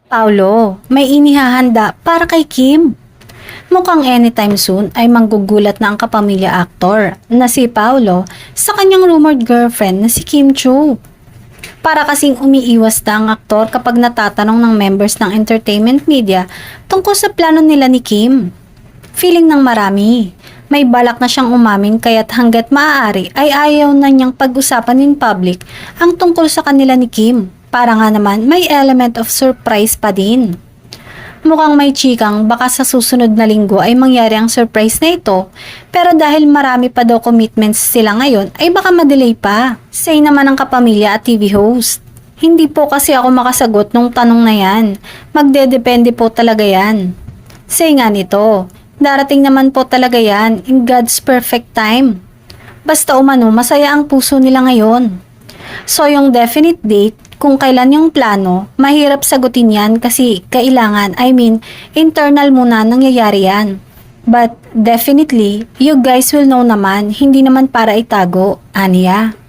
Paulo, may inihahanda para kay Kim. Mukhang anytime soon ay manggugulat na ang kapamilya aktor na si Paulo sa kanyang rumored girlfriend na si Kim Chiu. Para kasing umiiwas na ang aktor kapag natatanong ng members ng entertainment media tungkol sa plano nila ni Kim. Feeling ng marami, may balak na siyang umamin kaya't hanggat maaari ay ayaw na niyang pag-usapan in public ang tungkol sa kanila ni Kim. Para nga naman may element of surprise pa din. Mukhang may chikang baka sa susunod na linggo ay mangyari ang surprise na ito, pero dahil marami pa daw commitments sila ngayon ay baka madelay pa. Say naman ng kapamilya at TV host. Hindi po kasi ako makasagot nung tanong na yan. Magdedepende po talaga yan. Say nga nito, darating naman po talaga yan in God's perfect time. Basta umano masaya ang puso nila ngayon. So yung definite date, kung kailan yung plano, mahirap sagutin yan kasi kailangan, internal muna nangyayari yan. But definitely, you guys will know naman, hindi naman para itago, aniya.